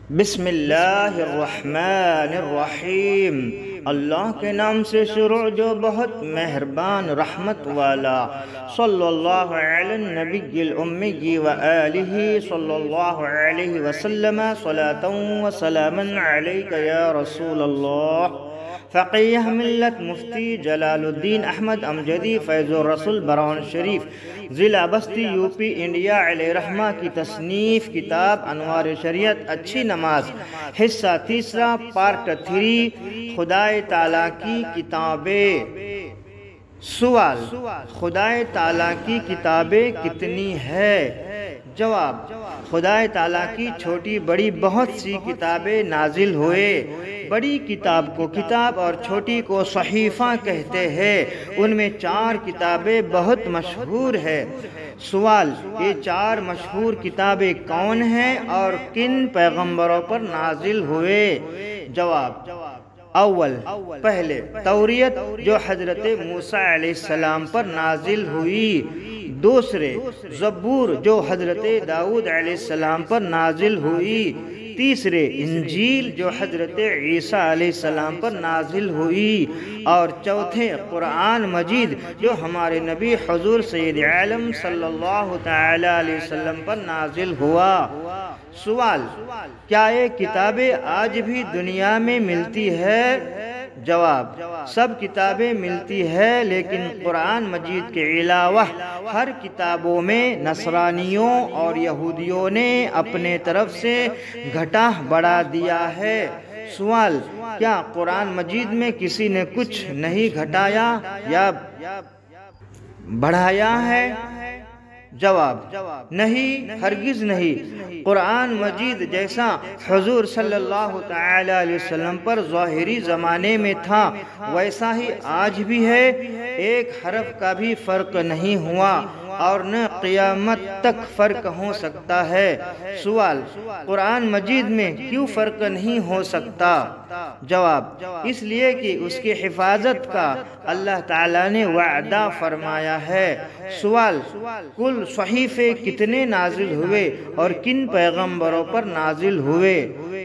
بسم اللہ الرحمن الرحیم۔ اللہ کے نام سے شروع جو بہت مہربان رحمت والا۔ صلی اللہ علی النبی الامی وآلہ صلی اللہ علیہ وسلم صلاۃ و سلاما علیک یا رسول اللہ۔ فقیہ ملت مفتی جلال الدین احمد امجدی فیض الرسول برون شریف ضلع بستی یو پی انڈیا علیہ رحمہ کی تصنیف کتاب انوار شریعت اچھی نماز حصہ تیسرا پارٹ 3 خدائے تعالیٰ کی کتابیں۔ سوال: خدائے تعالیٰ کی کتابیں کتنی ہے؟ جواب: خدائے تعالیٰ کی چھوٹی بڑی بہت سی کتابیں نازل ہوئے۔ بڑی کتاب کو کتاب اور چھوٹی کو صحیفہ کہتے ہیں۔ ان میں 4 کتابیں بہت مشہور ہیں۔ سوال: یہ 4 مشہور کتابیں کون ہیں اور کن پیغمبروں پر نازل ہوئے؟ جواب: اول پہلے توریت جو حضرت موسیٰ علیہ السلام پر نازل ہوئی۔ دوسرے زبور جو حضرت داؤد علیہ السلام پر نازل ہوئی۔ تیسرے انجیل جو حضرت عیسیٰ علیہ السلام پر نازل ہوئی۔ اور چوتھے قرآن مجید جو ہمارے نبی حضور سید عالم صلی اللہ تعالی علیہ وسلم پر نازل ہوا۔ سوال: کیا یہ کتابیں آج بھی دنیا میں ملتی ہے؟ جواب: سب کتابیں ملتی ہے، لیکن قرآن مجید کے علاوہ ہر کتابوں میں نصرانیوں اور یہودیوں نے اپنے طرف سے گھٹا بڑھا دیا ہے۔ سوال: کیا قرآن مجید میں کسی نے کچھ نہیں گھٹایا یا بڑھایا ہے؟ جواب: نہیں، ہرگز نہیں۔ قرآن مجید جیسا حضور صلی اللہ تعالی علیہ وسلم پر ظاہری زمانے میں تھا ویسا ہی آج بھی ہے۔ ایک حرف کا بھی فرق نہیں ہوا اور نہ قیامت تک فرق ہو سکتا ہے۔ سوال: قرآن مجید میں کیوں فرق نہیں ہو سکتا؟ جواب: اس لیے کہ اس کی حفاظت کا اللہ تعالیٰ نے وعدہ فرمایا ہے۔ سوال: کل صحیفے کتنے نازل ہوئے اور کن پیغمبروں پر نازل ہوئے؟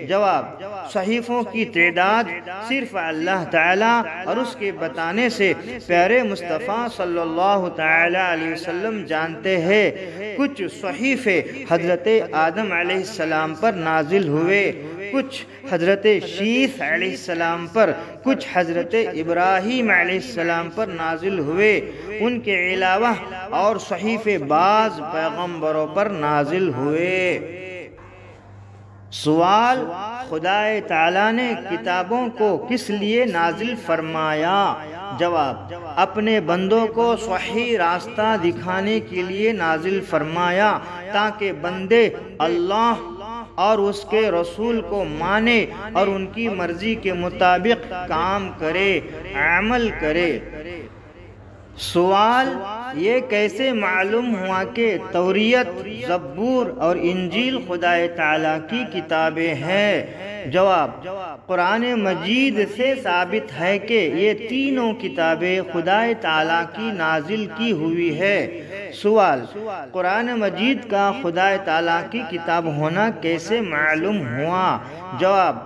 جواب: صحیفوں کی تعداد صرف اللہ تعالیٰ اور اس کے بتانے سے پیارے مصطفیٰ صلی اللہ تعالی علیہ وسلم جانتے ہیں۔ کچھ صحیفے حضرت آدم علیہ السلام پر نازل ہوئے، کچھ حضرت شیث علیہ السلام پر، کچھ حضرت ابراہیم علیہ السلام پر نازل ہوئے۔ ان کے علاوہ اور صحیفے بعض پیغمبروں پر نازل ہوئے۔ سوال: خدائے تعالیٰ نے کتابوں کو کس لیے نازل فرمایا؟ جواب: اپنے بندوں کو صحیح راستہ دکھانے کے لیے نازل فرمایا تاکہ بندے اللہ اور اس کے رسول کو مانے اور ان کی مرضی کے مطابق کام کرے، عمل کرے۔ سوال: یہ کیسے معلوم ہوا کہ توریت، زبور اور انجیل خدائے تعالیٰ کی کتابیں ہیں؟ جواب: قرآن مجید سے ثابت ہے کہ یہ تینوں کتابیں خدائے تعالیٰ کی نازل کی ہوئی ہے۔ سوال: قرآن مجید کا خدائے تعالیٰ کی کتاب ہونا کیسے معلوم ہوا؟ جواب: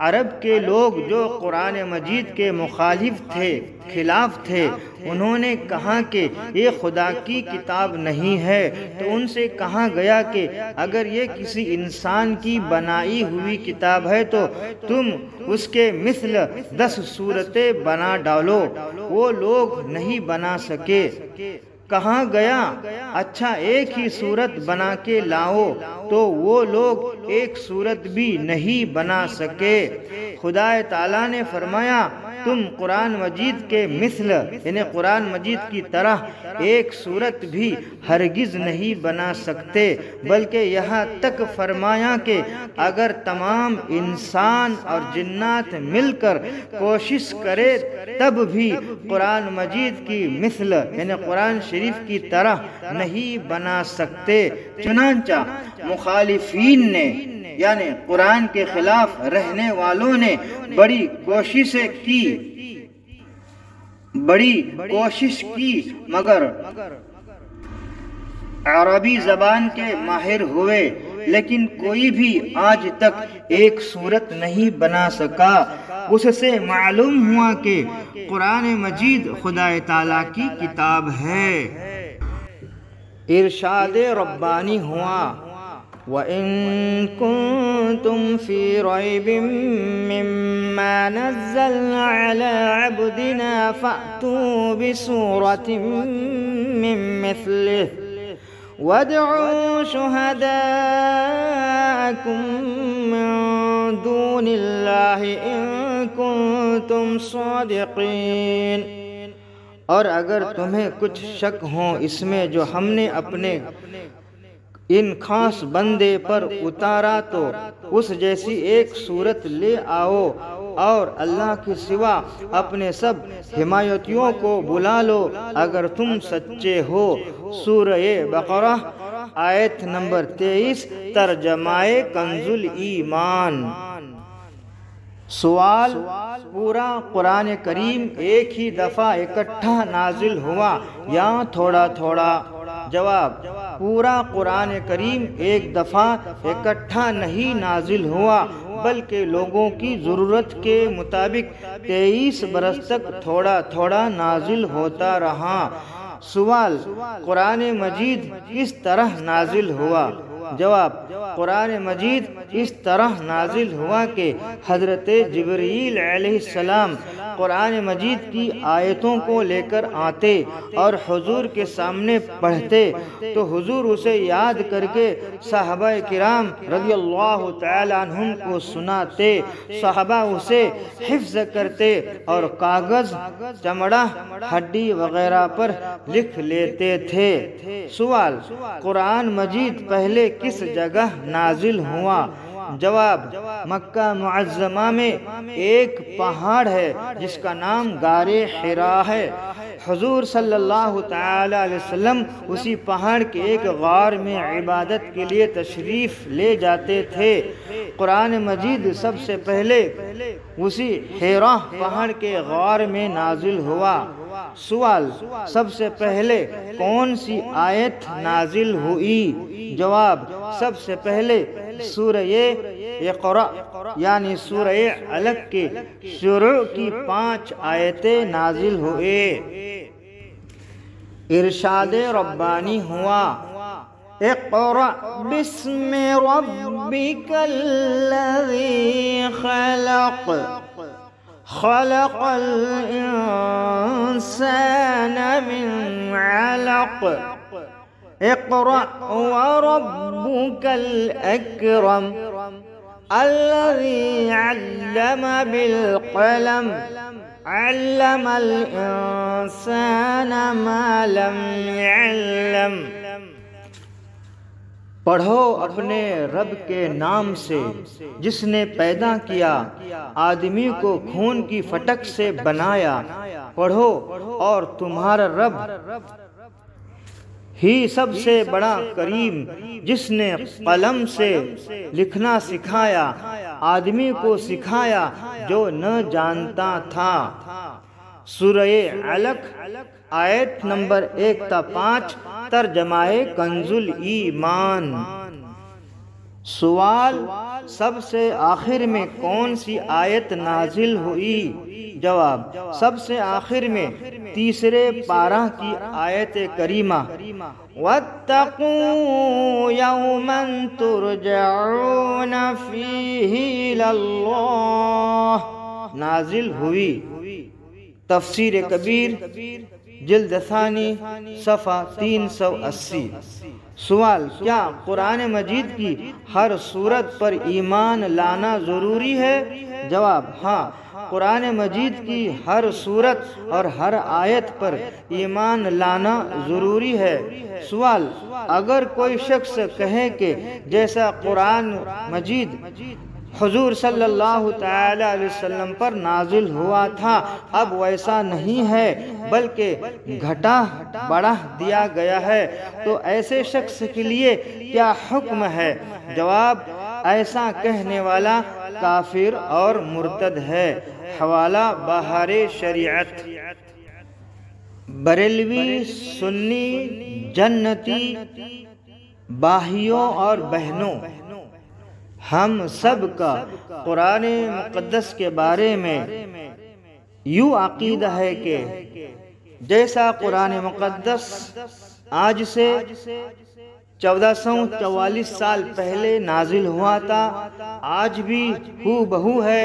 عرب کے لوگ جو قرآن مجید کے مخالف تھے، خلاف تھے، انہوں نے کہا کہ یہ خدا کی کتاب نہیں ہے، تو ان سے کہا گیا کہ اگر یہ کسی انسان کی بنائی ہوئی کتاب ہے تو تم اس کے مثل 10 صورتیں بنا ڈالو۔ وہ لوگ نہیں بنا سکے۔ کہا گیا اچھا ایک ہی صورت بنا کے لاؤ، تو وہ لوگ ایک صورت بھی نہیں بنا سکے۔ خدا تعالیٰ نے فرمایا تم قرآن مجید کے مثل یعنی قرآن مجید کی طرح ایک صورت بھی ہرگز نہیں بنا سکتے، بلکہ یہاں تک فرمایا کہ اگر تمام انسان اور جنات مل کر کوشش کرے تب بھی قرآن مجید کی مثل یعنی قرآن شریف کی طرح نہیں بنا سکتے۔ چنانچہ مخالفین نے یعنی قرآن کے خلاف رہنے والوں نے بڑی کوشش کی مگر عربی زبان کے ماہر ہوئے لیکن کوئی بھی آج تک ایک صورت نہیں بنا سکا۔ اس سے معلوم ہوا کہ قرآن مجید خدا تعالیٰ کی کتاب ہے۔ ارشاد ربانی ہوا وَإِن كُنتُمْ فِي رَيْبٍ مِّمَّا نَزَّلْنَا عَلَىٰ عَبْدِنَا فَأْتُوا بِسُورَةٍ مِّن مِّثْلِهِ وَادْعُوا شُهَدَاءَكُم مِّن دُونِ اللَّهِ إِن كُنتُمْ صَادِقِينَ۔ اور اگر تمہیں کچھ شک ہو اس میں جو ہم نے اپنے ان خاص بندے پر اتارا تو اس جیسی ایک صورت لے آؤ اور اللہ کے سوا اپنے سب حمایتیوں کو بلا لو اگر تم سچے ہو۔ سورہ بقرہ آیت نمبر 23، ترجمہ کنز الایمان۔ سوال: پورا قرآن کریم ایک ہی دفعہ اکٹھا نازل ہوا یا تھوڑا تھوڑا؟ جواب: پورا قرآن کریم ایک دفعہ اکٹھا نہیں نازل ہوا بلکہ لوگوں کی ضرورت کے مطابق 23 برس تک تھوڑا تھوڑا نازل ہوتا رہا۔ سوال: قرآن مجید کس طرح نازل ہوا؟ جواب: قرآن مجید اس طرح نازل ہوا کہ حضرت جبرائیل علیہ السلام قرآن مجید کی آیتوں کو لے کر آتے اور حضور کے سامنے پڑھتے تو حضور اسے یاد کر کے صحابہ کرام رضی اللہ تعالی عنہم کو سناتے، صحابہ اسے حفظ کرتے اور کاغذ، چمڑا، ہڈی وغیرہ پر لکھ لیتے تھے۔ سوال: قرآن مجید پہلے کس جگہ نازل ہوا؟ جواب: مکہ معظمہ میں ایک پہاڑ ہے جس کا نام غار حرا ہے۔ حضور صلی اللہ تعالی علیہ وسلم اسی پہاڑ کے ایک غار میں عبادت کے لیے تشریف لے جاتے تھے۔ قرآن مجید سب سے پہلے اسی حرا پہاڑ کے غار میں نازل ہوا۔ سوال: سب سے پہلے کون سی آیت نازل ہوئی؟ جواب: سب سے پہلے سورہ اقرا یعنی سورہ علق کے شروع کی 5 آیتیں نازل ہوئے۔ ارشاد ربانی ہوا اقرأ بسم ربک الذی خلق خلق الانسان من علق اقرأ وربك الأكرم الذي علم بالقلم علم الإنسان ما لم يعلم۔ پڑھو اپنے رب کے نام سے جس نے پیدا کیا، آدمی کو خون کی فٹک سے بنایا۔ پڑھو اور تمہارا رب ہی سب سے بڑا کریم جس نے قلم سے لکھنا سکھایا، آدمی کو سکھایا جو نہ جانتا تھا۔ سورہ علق آیت نمبر 1 تا 5، ترجمہ کنز الایمان۔ سوال: سب سے آخر میں کون سی آیت نازل ہوئی؟ جواب: سب سے آخر میں تیسرے پارہ کی آیت کریمہ وَاتَّقُوا يَوْمًا تُرْجَعُونَ فِيهِ إِلَى اللَّهِ نازل ہوئی۔ تفسیر کبیر جلد ثانی صفحہ 380۔ سوال: کیا قرآن مجید کی ہر سورت پر ایمان لانا ضروری ہے؟ جواب: ہاں، قرآن مجید کی ہر سورت اور ہر آیت پر ایمان لانا ضروری ہے۔ سوال: اگر کوئی شخص کہے کہ جیسا قرآن مجید حضور صلی اللہ تعالی علیہ وسلم پر نازل ہوا تھا اب ویسا نہیں ہے بلکہ گھٹا بڑھا دیا گیا ہے تو ایسے شخص کے لیے کیا حکم ہے؟ جواب: ایسا کہنے والا کافر اور مرتد ہے۔ حوالہ بہار شریعت۔ بریلوی، سنی، جنتی بھائیوں اور بہنوں، ہم سب کا قرآن مقدس کے بارے میں یوں عقیدہ ہے کہ جیسا قرآن مقدس آج سے 1444 سال پہلے نازل ہوا تھا، آج بھی ہو بہو ہے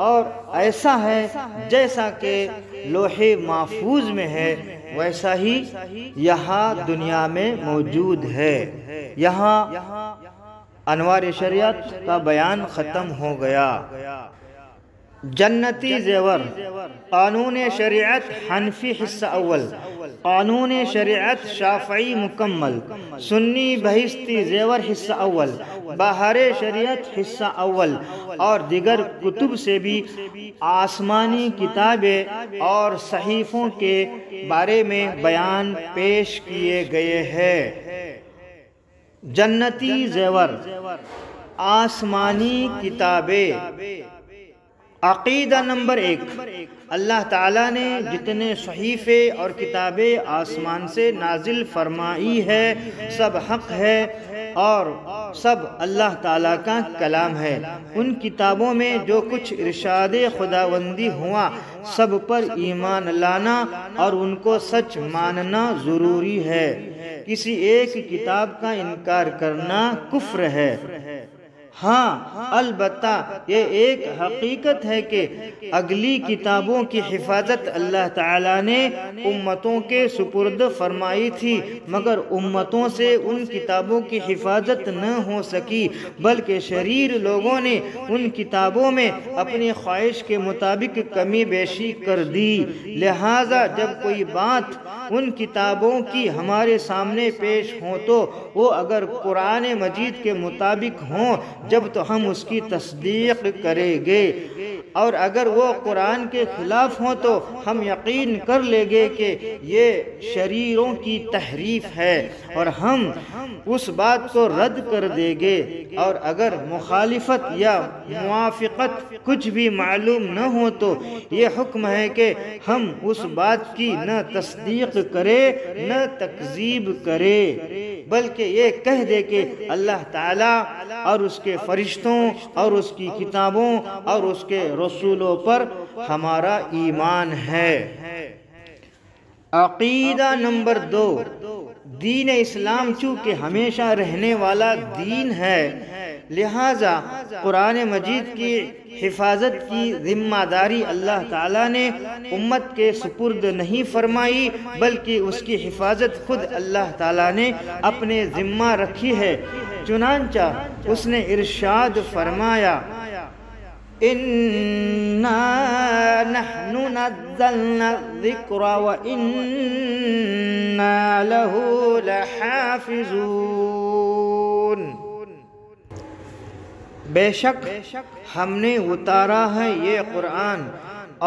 اور ایسا ہے جیسا کہ لوح محفوظ میں ہے، ویسا ہی یہاں دنیا میں موجود ہے۔ یہاں انوار شریعت کا بیان ختم ہو گیا۔ جنتی زیور، قانون شریعت حنفی حصہ اول، قانون شریعت شافعی مکمل، سنی بہشتی زیور حصہ اول، بہار شریعت حصہ اول اور دیگر کتب سے بھی آسمانی کتابیں اور صحیفوں کے بارے میں بیان پیش کیے گئے ہیں۔ جنتی زیور، آسمانی کتابیں۔ عقیدہ نمبر 1، اللہ تعالیٰ نے جتنے صحیفے اور کتابیں آسمان سے نازل فرمائی ہے سب حق ہے اور سب اللہ تعالیٰ کا کلام ہے۔ ان کتابوں میں جو کچھ ارشاد خداوندی ہوا سب پر ایمان لانا اور ان کو سچ ماننا ضروری ہے۔ کسی ایک کتاب کا انکار کرنا کفر ہے۔ ہاں البتہ یہ ایک حقیقت ہے کہ اگلی کتابوں کی حفاظت اللہ تعالیٰ نے امتوں کے سپرد فرمائی تھی، مگر امتوں سے ان کتابوں کی حفاظت نہ ہو سکی، بلکہ شریر لوگوں نے ان کتابوں میں اپنی خواہش کے مطابق کمی بیشی کر دی۔ لہٰذا جب کوئی بات ان کتابوں کی ہمارے سامنے پیش ہوں تو وہ اگر قرآن مجید کے مطابق ہوں جب تو ہم اس کی تصدیق کریں گے، اور اگر وہ قرآن کے خلاف ہوں تو ہم یقین کر لیں گے کہ یہ شریروں کی تحریف ہے اور ہم اس بات کو رد کر دیں گے، اور اگر مخالفت یا موافقت کچھ بھی معلوم نہ ہو تو یہ حکم ہے کہ ہم اس بات کی نہ تصدیق کریں نہ تکذیب کریں، بلکہ یہ کہہ دے کہ اللہ تعالیٰ اور اس کے فرشتوں اور اس کی کتابوں اور اس کے رسولوں پر ہمارا ایمان ہے۔ عقیدہ نمبر 2، دین اسلام چونکہ ہمیشہ رہنے والا دین ہے، لہٰذا قرآن مجید کی حفاظت کی ذمہ داری اللہ تعالیٰ نے امت کے سپرد نہیں فرمائی، بلکہ اس کی حفاظت خود اللہ تعالیٰ نے اپنے ذمہ رکھی ہے۔ چنانچہ اس نے ارشاد فرمایا، اِنَّا نَحْنُ نَزَّلْنَا الذِّكْرَ وَإِنَّا لَهُ لَحَافِظُونَ۔ بے شک ہم نے اتارا ہے یہ قرآن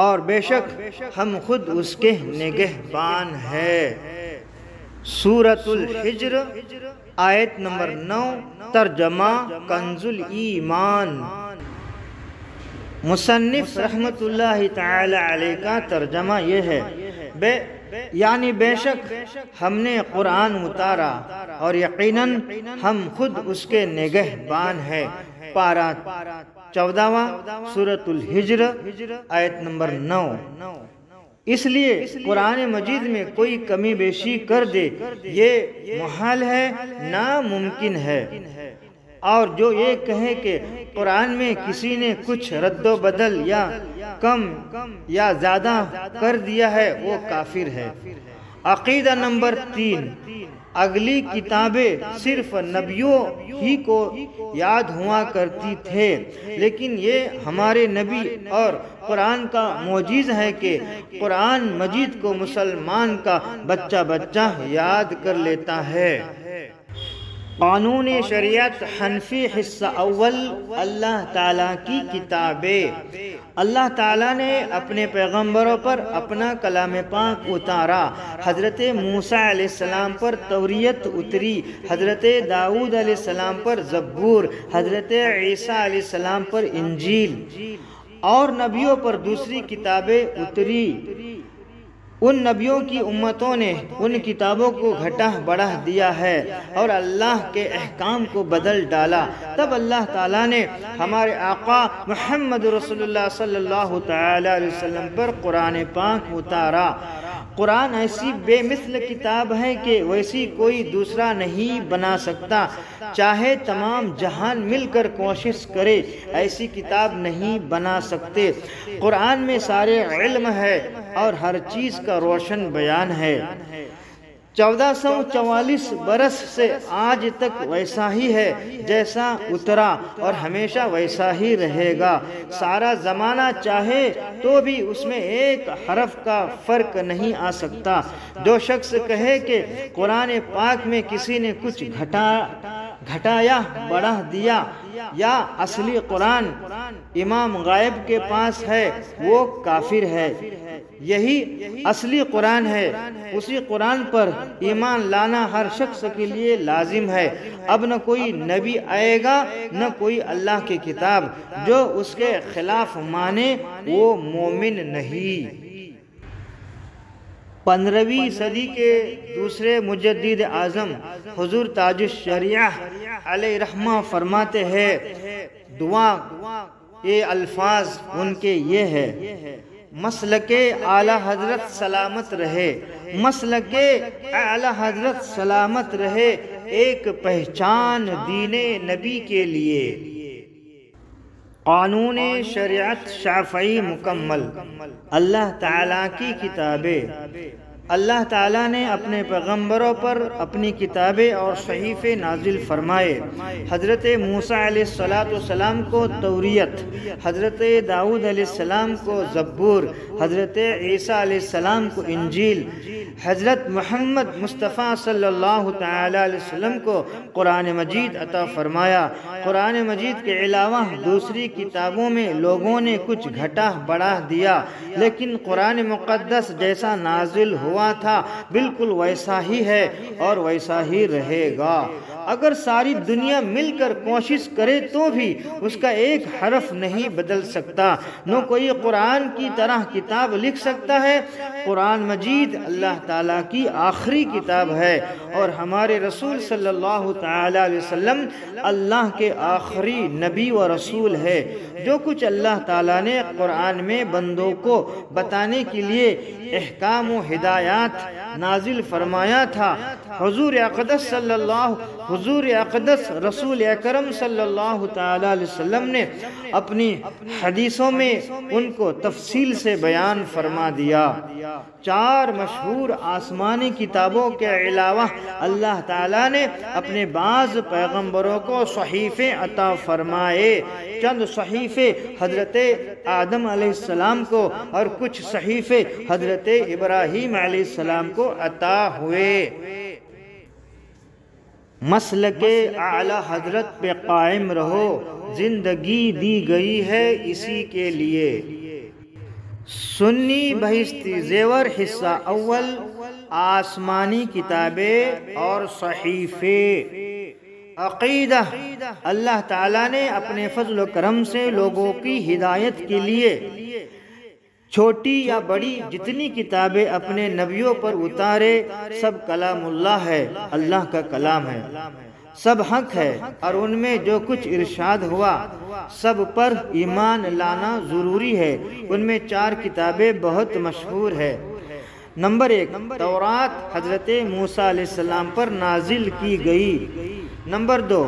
اور بے شک ہم خود اس کے نگہبان ہیں۔ سورۃ الحجر آیت نمبر 9، ترجمہ کنز الایمان۔ مصنف رحمت اللہ تعالی علیہ کا ترجمہ یہ ہے، یعنی بے شک ہم نے قرآن اتارا اور یقیناً ہم خود اس کے نگہبان ہیں۔ پارہ 14واں سورۃ الحجر آیت نمبر 9۔ اس لیے قرآن مجید میں کوئی کمی بیشی کر دے یہ محال ہے، ناممکن ہے، اور جو یہ کہے کہ قرآن میں کسی نے کچھ رد و بدل یا کم یا زیادہ کر دیا ہے وہ کافر ہے۔ عقیدہ نمبر 3، اگلی کتابیں صرف نبیوں ہی کو یاد ہوا کرتی تھے، لیکن یہ ہمارے نبی اور قرآن کا معجز ہے کہ قرآن مجید کو مسلمان کا بچہ بچہ یاد کر لیتا ہے۔ قانون شریعت حنفی حصہ اول، اللہ تعالیٰ کی کتابیں۔ اللہ تعالیٰ نے اپنے پیغمبروں پر اپنا کلام پاک اتارا۔ حضرت موسیٰ علیہ السلام پر توریت اتری، حضرت داؤد علیہ السلام پر زبور، حضرت عیسیٰ علیہ السلام پر انجیل، اور نبیوں پر دوسری کتابیں اتری۔ ان نبیوں کی امتوں نے ان کتابوں کو گھٹا بڑھا دیا ہے اور اللہ کے احکام کو بدل ڈالا، تب اللہ تعالیٰ نے ہمارے آقا محمد رسول اللہ صلی اللہ تعالی علیہ وسلم پر قرآن پاک اتارا۔ قرآن ایسی بے مثل کتاب ہے کہ ویسی کوئی دوسرا نہیں بنا سکتا، چاہے تمام جہان مل کر کوشش کرے ایسی کتاب نہیں بنا سکتے۔ قرآن میں سارے علم ہے اور ہر چیز کا روشن بیان ہے۔ 1444 برس سے آج تک ویسا ہی ہے جیسا اترا اور ہمیشہ ویسا ہی رہے گا۔ سارا زمانہ چاہے تو بھی اس میں ایک حرف کا فرق نہیں آ سکتا۔ جو شخص کہے کہ قرآن پاک میں کسی نے کچھ گھٹایا بڑھا دیا یا اصلی قرآن امام غائب کے پاس ہے، وہ کافر ہے۔ یہی اصلی قرآن ہے، اسی قرآن پر ایمان لانا ہر شخص کے لیے لازم ہے۔ اب نہ کوئی نبی آئے گا نہ کوئی اللہ کی کتاب، جو اس کے خلاف مانے وہ مومن نہیں۔ 15ویں صدی کے دوسرے مجدد اعظم حضور تاج الشریعہ علیہ رحمہ فرماتے ہیں، دعا یہ الفاظ ان کے یہ ہے: مسلک اعلی حضرت سلامت رہے، مسلک اعلی حضرت سلامت رہے، ایک پہچان دین نبی کے لیے، قانون شریعت شافعی مکمل۔ اللہ تعالیٰ کی کتابیں، اللہ تعالیٰ نے اپنے پیغمبروں پر اپنی کتابیں اور صحیفے نازل فرمائے۔ حضرت موسیٰ علیہ السلام کو توریت، حضرت داؤد علیہ السلام کو زبور، حضرت عیسیٰ علیہ السلام کو انجیل، حضرت محمد مصطفیٰ صلی اللہ تعالی علیہ وسلم کو قرآن مجید عطا فرمایا۔ قرآن مجید کے علاوہ دوسری کتابوں میں لوگوں نے کچھ گھٹا بڑھا دیا، لیکن قرآن مقدس جیسا نازل ہوا تھا بالکل ویسا ہی ہے اور ویسا ہی رہے گا۔ اگر ساری دنیا مل کر کوشش کرے تو بھی اس کا ایک حرف نہیں بدل سکتا۔ نہ کوئی قرآن کی طرح کتاب لکھ سکتا ہے۔ قرآن مجید اللہ تعالیٰ کی آخری کتاب ہے اور ہمارے رسول صلی اللہ تعالی علیہ وسلم اللہ کے آخری نبی و رسول ہے۔ جو کچھ اللہ تعالیٰ نے قرآن میں بندوں کو بتانے کے لیے احکام و ہدایات نازل فرمایا تھا، حضور اقدس رسول اکرم صلی اللہ تعالی علیہ وسلم نے اپنی حدیثوں میں ان کو تفصیل سے بیان فرما دیا۔ 4 مشہور آسمانی کتابوں کے علاوہ اللہ تعالیٰ نے اپنے بعض پیغمبروں کو صحیفے عطا فرمائے۔ چند صحیفے حضرت آدم علیہ السلام کو اور کچھ صحیفے حضرت ابراہیم علیہ السلام کو عطا ہوئے۔ مسلک اعلی حضرت پہ قائم رہو، زندگی دی گئی ہے اسی کے لیے۔ سنی بہشتی زیور حصہ اول، آسمانی کتابیں اور صحیفے۔ عقیدہ، اللہ تعالیٰ نے اپنے فضل و کرم سے لوگوں کی ہدایت کے لیے چھوٹی یا بڑی جتنی کتابیں اپنے نبیوں پر اتارے، سب کلام اللہ ہے، اللہ کا کلام ہے، سب حق ہے، اور ان میں جو کچھ ارشاد ہوا سب پر ایمان لانا ضروری ہے۔ ان میں 4 کتابیں بہت مشہور ہے۔ نمبر 1، تورات حضرت موسیٰ علیہ السلام پر نازل کی گئی۔ نمبر 2،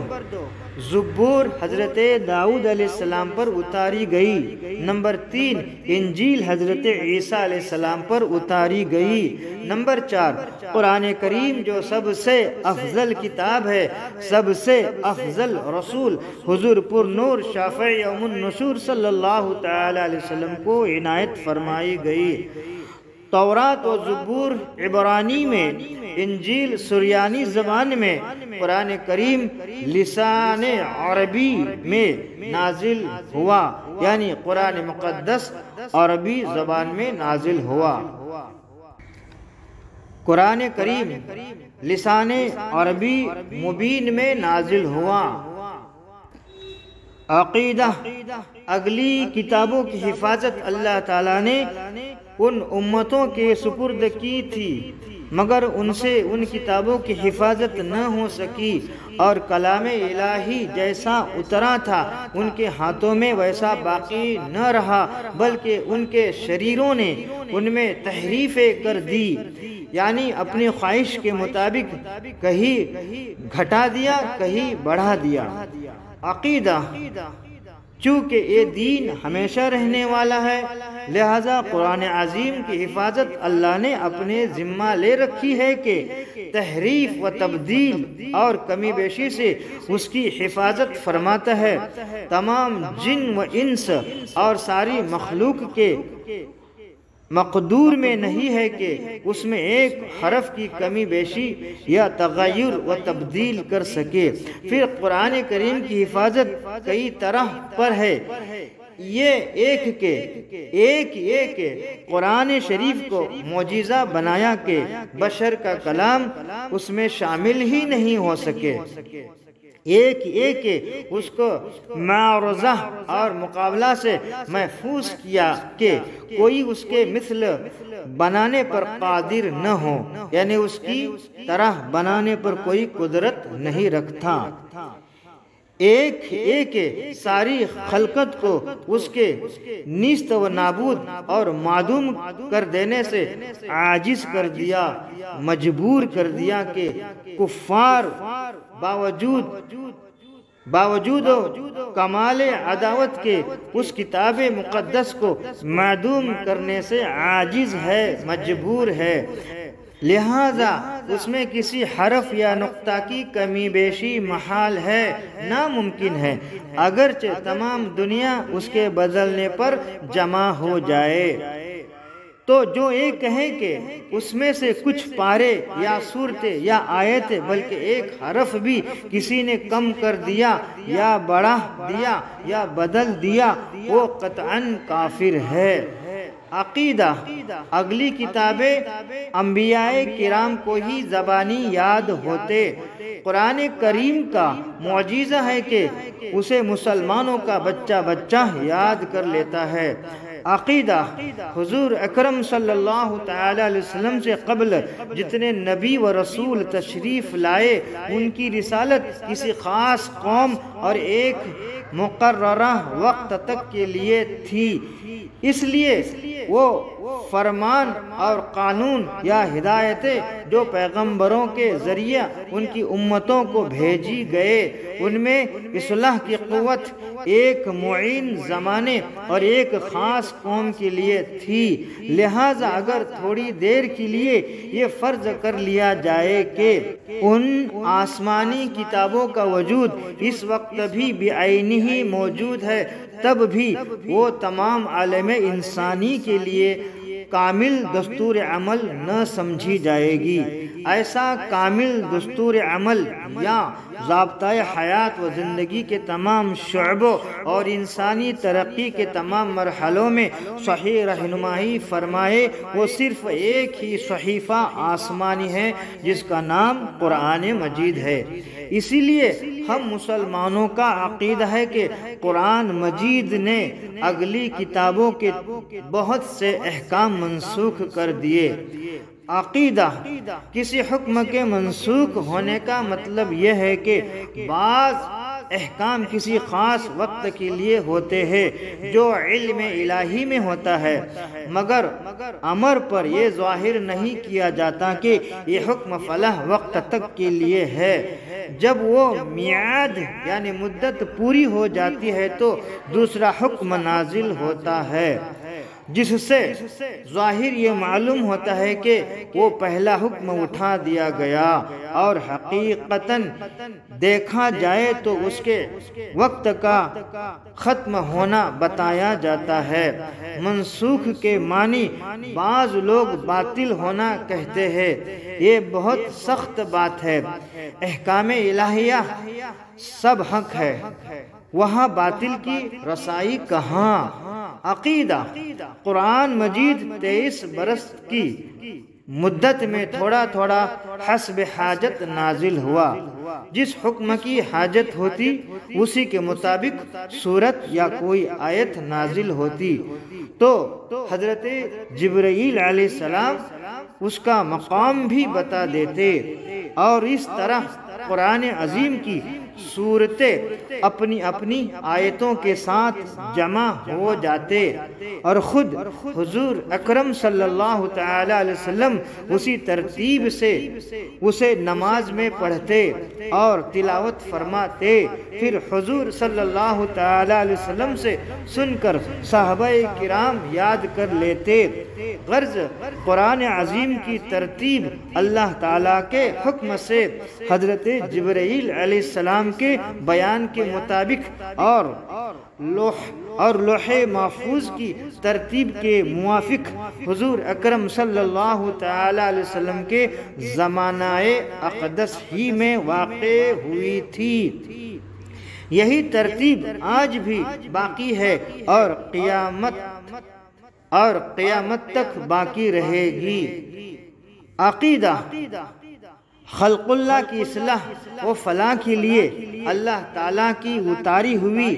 زبور حضرت داؤد علیہ السلام پر اتاری گئی۔ نمبر 3، انجیل حضرت عیسیٰ علیہ السلام پر اتاری گئی۔ نمبر 4، قرآن کریم جو سب سے افضل کتاب ہے، سب سے افضل رسول حضور پر نور شافع یوم النشور صلی اللہ تعالی علیہ وسلم کو عنایت فرمائی گئی۔ تورات و زبور عبرانی میں، انجیل سریانی زبان میں، قرآن کریم لسان عربی میں نازل ہوا، یعنی قرآن مقدس عربی زبان میں نازل ہوا۔ قرآن کریم لسان عربی مبین میں نازل ہوا۔ عقیدہ، اگلی کتابوں کی حفاظت اللہ تعالیٰ نے ان امتوں کے سپرد کی تھی، مگر ان سے ان کتابوں کی حفاظت نہ ہو سکی، اور کلام الہی جیسا اترا تھا ان کے ہاتھوں میں ویسا باقی نہ رہا، بلکہ ان کے شریروں نے ان میں تحریفیں کر دی، یعنی اپنی خواہش کے مطابق کہیں گھٹا دیا کہیں بڑھا دیا۔ عقیدہ، چونکہ یہ دین ہمیشہ رہنے والا ہے، لہذا قرآن عظیم کی حفاظت اللہ نے اپنے ذمہ لے رکھی ہے کہ تحریف و تبدیل اور کمی بیشی سے اس کی حفاظت فرماتا ہے۔ تمام جن و انس اور ساری مخلوق کے مقدور میں نہیں ہے کہ اس میں ایک حرف کی کمی بیشی یا تغیر و تبدیل کر سکے۔ پھر قرآن کریم کی حفاظت کئی طرح پر ہے۔ یہ ایک قرآن شریف کو معجزہ بنایا کہ بشر کا کلام اس میں شامل ہی نہیں ہو سکے، ایک اس کو معارضہ اور مقابلہ سے محفوظ کیا کہ کوئی اس کے مثل بنانے پر قادر نہ ہو، یعنی اس کی طرح بنانے پر کوئی قدرت نہیں رکھتا۔ ایک ساری خلقت کو اس کے نیست و نابود اور معدوم کر دینے سے عاجز کر دیا، مجبور کر دیا کہ کفار باوجود کمال عداوت کے اس کتاب مقدس کو معدوم کرنے سے عاجز ہے، مجبور ہے، لہذا اس میں کسی حرف یا نقطہ کی کمی بیشی محال ہے، ناممکن ہے، اگرچہ تمام دنیا اس کے بدلنے پر جمع ہو جائے۔ تو جو یہ کہیں کہ اس میں سے کچھ پارے یا صورتیں یا آیتیں بلکہ ایک حرف بھی کسی نے کم کر دیا یا بڑھا دیا یا بدل دیا، وہ قطعاً کافر ہے۔ عقیدہ، اگلی کتابیں انبیاء کرام کو ہی زبانی یاد ہوتے، قرآن کریم کا معجزہ ہے کہ اسے مسلمانوں کا بچہ یاد کر لیتا ہے۔ عقیدہ، حضور اکرم صلی اللہ تعالی علیہ وسلم سے قبل جتنے نبی و رسول تشریف لائے، ان کی رسالت کسی خاص قوم اور ایک مقررہ وقت تک کے لیے تھی، اس لیے وہ فرمان اور قانون یا ہدایتیں جو پیغمبروں کے ذریعے ان کی امتوں کو بھیجی گئے، ان میں اصلاح کی قوت ایک معین زمانے اور ایک خاص قوم کے لیے تھی، لہذا اگر تھوڑی دیر کے لیے یہ فرض کر لیا جائے کہ ان آسمانی کتابوں کا وجود اس وقت بھی بعینہ ہی موجود ہے، تب بھی وہ تمام عالم انسانی کے لیے کامل دستور عمل نہ سمجھی جائے گی۔ ایسا کامل دستور عمل یا ضابطۂ حیات و زندگی کے تمام شعبوں اور انسانی ترقی کے تمام مرحلوں میں صحیح رہنمائی فرمائے، وہ صرف ایک ہی صحیفہ آسمانی ہے جس کا نام قرآن مجید ہے۔ اسی لیے ہم مسلمانوں کا عقیدہ ہے کہ قرآن مجید نے اگلی کتابوں کے بہت سے احکام منسوخ کر دیے۔ عقیدہ، کسی حکم کے منسوخ ہونے کا مطلب یہ ہے کہ بعض احکام کسی خاص وقت کے لیے ہوتے ہیں جو علم الہی میں ہوتا ہے، مگر امر پر یہ ظاہر نہیں کیا جاتا کہ یہ حکم فلاں وقت تک کے لیے ہے۔ جب وہ میعاد یعنی مدت پوری ہو جاتی ہے تو دوسرا حکم نازل ہوتا ہے، جس سے ظاہر یہ معلوم ہوتا ہے کہ وہ پہلا حکم اٹھا دیا گیا، اور حقیقتاً دیکھا جائے تو اس کے وقت کا ختم ہونا بتایا جاتا ہے۔ منسوخ کے معنی بعض لوگ باطل ہونا کہتے ہیں، یہ بہت سخت بات ہے۔ احکام الہیہ سب حق ہے، وہاں باطل کی رسائی کہاں؟ عقیدہ، قرآن مجید 23 برس کی مدت میں تھوڑا تھوڑا حسب حاجت نازل ہوا۔ جس حکم کی حاجت ہوتی اسی کے مطابق سورت یا کوئی آیت نازل ہوتی، تو حضرت جبرائیل علیہ السلام اس کا مقام بھی بتا دیتے، اور اس طرح قرآن عظیم کی صورتیں اپنی اپنی آیتوں کے ساتھ جمع ہو جاتے، اور خود حضور اکرم صلی اللہ تعالی علیہ وسلم اسی ترتیب سے اسے نماز میں پڑھتے اور تلاوت فرماتے۔ پھر حضور صلی اللہ تعالی علیہ وسلم سے سن کر صحابہ کرام یاد کر لیتے۔ غرض قرآن عظیم کی ترتیب اللہ تعالیٰ کے حکم سے حضرت جبرائیل علیہ السلام کے بیان کے مطابق اور لوح محفوظ کی ترتیب کے موافق حضور اکرم صلی اللہ تعالی علیہ وسلم کے زمانہ اقدس ہی میں واقع ہوئی تھی۔ یہی ترتیب آج بھی باقی ہے اور قیامت تک باقی رہے گی۔ عقیدہ خلق اللہ کی اصلاح و فلاح کے لیے اللہ تعالیٰ کی اتاری ہوئی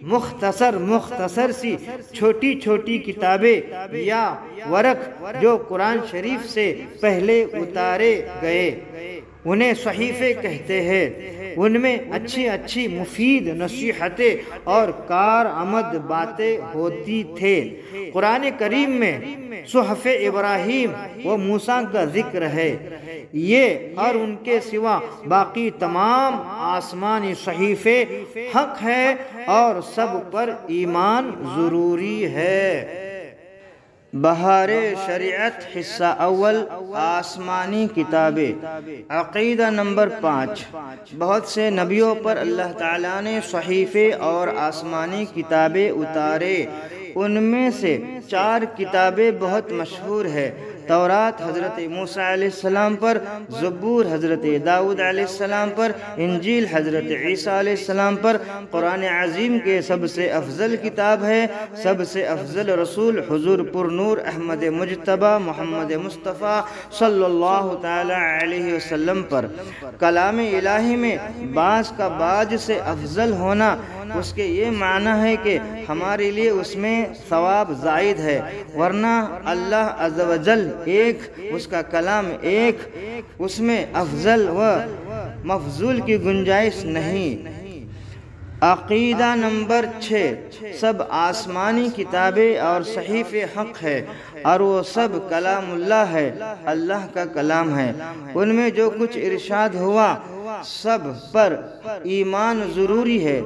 مختصر سی چھوٹی چھوٹی کتابیں یا ورق جو قرآن شریف سے پہلے اتارے گئے انہیں صحیفے کہتے ہیں۔ ان میں اچھی مفید نصیحتیں اور کارآمد باتیں ہوتی تھے۔ قرآن کریم میں صحف ابراہیم و موسیٰ کا ذکر ہے، یہ اور ان کے سوا باقی تمام آسمانی صحیفے حق ہے اور سب پر ایمان ضروری ہے۔ بہار شریعت حصہ اول آسمانی کتابیں۔ عقیدہ نمبر 5۔ بہت سے نبیوں پر اللہ تعالیٰ نے صحیفے اور آسمانی کتابیں اتارے، ان میں سے 4 کتابیں بہت مشہور ہے۔ تورات حضرت موسیٰ علیہ السلام پر، زبور حضرت داؤد علیہ السلام پر، انجیل حضرت عیسیٰ علیہ السلام پر۔ قرآن عظیم کے سب سے افضل کتاب ہے، سب سے افضل رسول حضور پر نور احمد مجتبیٰ محمد مصطفیٰ صلی اللہ تعالی علیہ وسلم پر۔ کلام الہی میں بعض کا بعض سے افضل ہونا اس کے یہ معنی ہے کہ ہمارے لیے اس میں ثواب زائد ہے، ورنہ اللہ عز و جل ایک، اس کا کلام ایک، اس میں افضل و مفضول کی گنجائش نہیں۔ عقیدہ نمبر 6۔ سب آسمانی کتابیں اور صحیفے حق ہے اور وہ سب کلام اللہ ہے، اللہ کا کلام ہے۔ ان میں جو کچھ ارشاد ہوا سب پر ایمان ضروری ہے،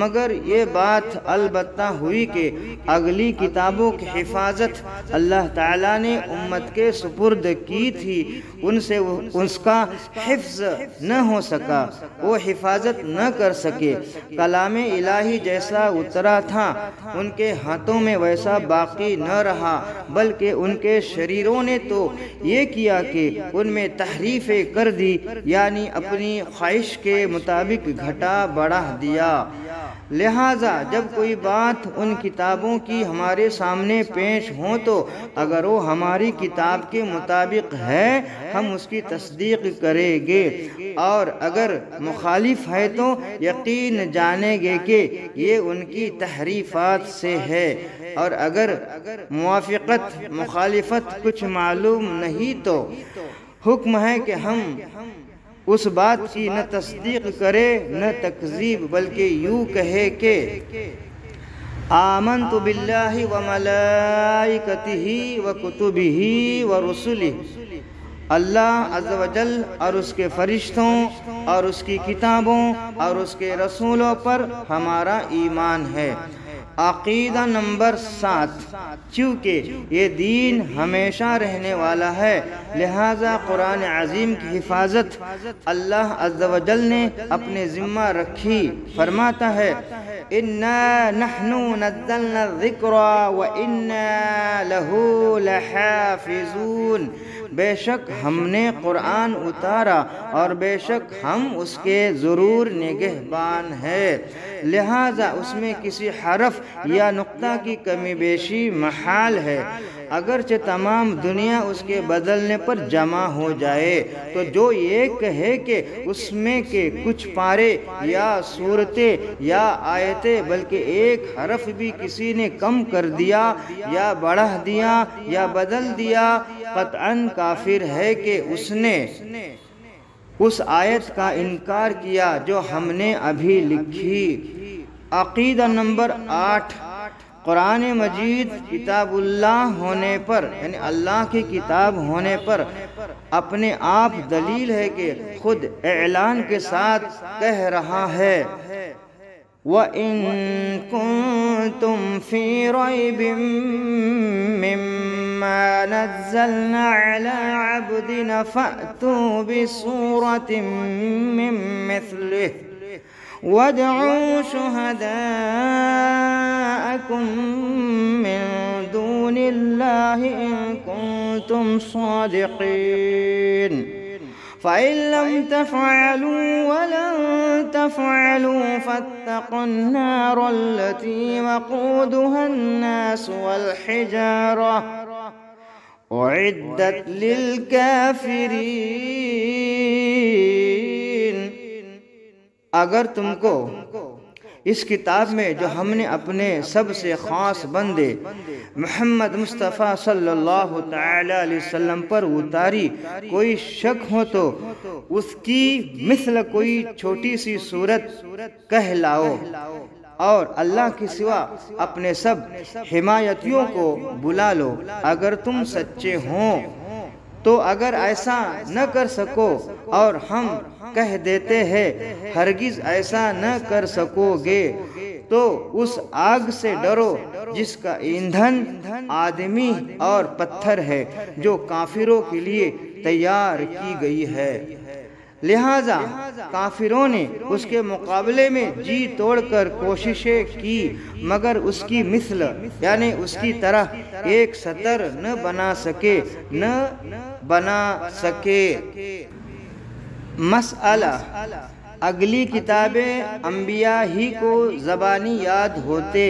مگر یہ بات البتہ ہوئی کہ اگلی کتابوں کی حفاظت اللہ تعالیٰ نے امت کے سپرد کی تھی، ان سے اس کا حفظ نہ ہو سکا، وہ حفاظت نہ کر سکے۔ کلام الہی جیسا اترا تھا ان کے ہاتھوں میں ویسا باقی نہ رہا، بلکہ ان کے شریروں نے تو یہ کیا کہ ان میں تحریفیں کر دی، یعنی اپنی خواہش کے مطابق گھٹا بڑھا دیا۔ لہٰذا جب کوئی بات ان کتابوں کی ہمارے سامنے پیش ہو تو اگر وہ ہماری کتاب کے مطابق ہے ہم اس کی تصدیق کریں گے، اور اگر مخالف ہے تو یقین جانیں گے کہ یہ ان کی تحریفات سے ہے، اور اگر مخالفت کچھ معلوم نہیں تو حکم ہے کہ ہم اس بات کی نہ تصدیق کرے نہ تکذیب، بلکہ یوں کہے کہ آمنت باللہ وملائکتہ وکتبہ ورسلہ، اللہ عز و جل اور اس کے فرشتوں اور اس کی کتابوں اور اس کے رسولوں پر ہمارا ایمان ہے۔ عقیدہ نمبر 7۔ چونکہ یہ دین ہمیشہ رہنے والا ہے، لہذا قرآن عظیم کی حفاظت اللہ عز و جل نے اپنے ذمہ رکھی۔ فرماتا ہے اِنَّا نَحْنُ نَزَّلْنَا الذِّكْرَ وَإِنَّا لَهُ لَحَافِظُونَ۔ بے شک ہم نے قرآن اتارا اور بے شک ہم اس کے ضرور نگہبان ہیں، لہذا اس میں کسی حرف یا نقطہ کی کمی بیشی محال ہے۔ اگرچہ تمام دنیا اس کے بدلنے پر جمع ہو جائے تو جو یہ کہے کہ اس میں کے کچھ پارے یا صورتیں یا آیتیں بلکہ ایک حرف بھی کسی نے کم کر دیا یا بڑھا دیا یا بدل دیا، قطعاً کافر ہے کہ اس نے اس آیت کا انکار کیا جو ہم نے ابھی لکھی۔ عقیدہ نمبر 8، قرآن مجید کتاب اللہ ہونے پر یعنی اللہ کی کتاب ہونے پر اپنے آپ دلیل ہے کہ خود اعلان کے ساتھ کہہ رہا ہے وَإِن كُنتُم فِي رَيْبٍ مِّمَّا نَزَّلْنَا عَلَىٰ عَبْدِنَا فَأْتُوا بِسُورَةٍ مِّن مِّثْلِهِ وَادْعُوا شُهَدَاءَكُم مِّن دُونِ اللَّهِ إِن كُنتُمْ صَادِقِينَ فَإِن لَّمْ تَفْعَلُوا وَلَن تَفْعَلُوا فَاتَّقُوا النَّارَ الَّتِي وَقُودُهَا النَّاسُ وَالْحِجَارَةُ أُعِدَّتْ لِلْكَافِرِينَ۔ اگر تم کو اس کتاب میں جو ہم نے اپنے سب سے خاص بندے محمد مصطفیٰ صلی اللہ تعالی علیہ وسلم پر اتاری کوئی شک ہو تو اس کی مثل کوئی چھوٹی سی صورت کہہ لاؤ اور اللہ کے سوا اپنے سب حمایتیوں کو بلا لو اگر تم سچے ہوں۔ تو اگر ایسا نہ کر سکو اور ہم کہہ دیتے ہیں ہرگز ایسا نہ کر سکو گے تو اس آگ سے ڈرو جس کا ایندھن آدمی اور پتھر ہے جو کافروں کے لیے تیار کی گئی ہے۔ لہذا کافروں نے اس کے مقابلے میں جی توڑ کر کوششیں کی مگر اس کی مثل یعنی اس کی طرح ایک سطر نہ بنا سکے۔ مسئلہ، اگلی کتابیں انبیاء ہی کو زبانی یاد ہوتے۔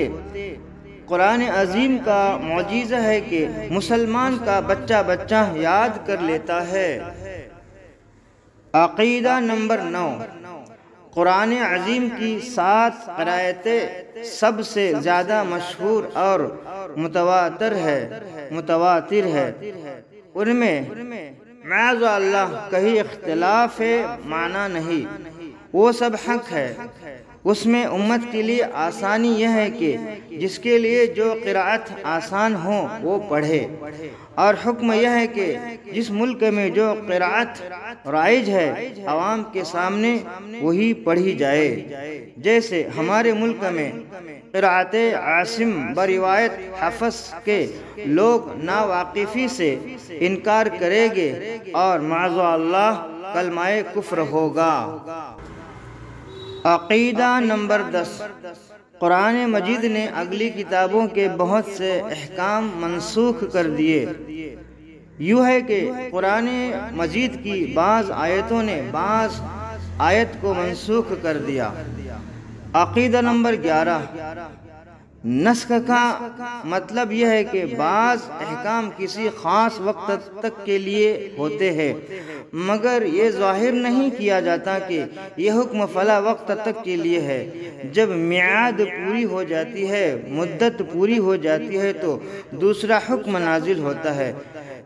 قرآن عظیم کا معجزہ ہے کہ مسلمان کا بچہ یاد کر لیتا ہے۔ عقیدہ نمبر 9، قرآن عظیم کی 7 قرائتیں سب سے زیادہ مشہور اور متواتر ہے۔ ان میں معاذ اللہ کہیں اختلاف معنی نہیں، وہ سب حق ہے۔ اس میں امت کے لیے آسانی یہ ہے کہ جس کے لیے جو قرأت آسان ہو وہ پڑھے، اور حکم یہ ہے کہ جس ملک میں جو قرأت رائج ہے عوام کے سامنے وہی پڑھی جائے۔ جیسے ہمارے ملک میں قرأت عاصم بروایت حفص کے لوگ ناواقفی سے انکار کریں گے اور معاذ اللہ کلمہ کفر ہوگا۔ عقیدہ نمبر 10، قرآن مجید نے اگلی کتابوں کے بہت سے احکام منسوخ کر دیے۔ یوں ہے کہ قرآن مجید کی بعض آیتوں نے بعض آیت کو منسوخ کر دیا۔ عقیدہ نمبر 11، نسخ کا مطلب یہ ہے کہ بعض احکام کسی خاص وقت تک کے لیے ہوتے ہیں مگر یہ ظاہر نہیں کیا جاتا کہ یہ حکم فلاں وقت تک کے لیے ہے۔ جب میعاد پوری ہو جاتی ہے، مدت پوری ہو جاتی ہے تو دوسرا حکم نازل ہوتا ہے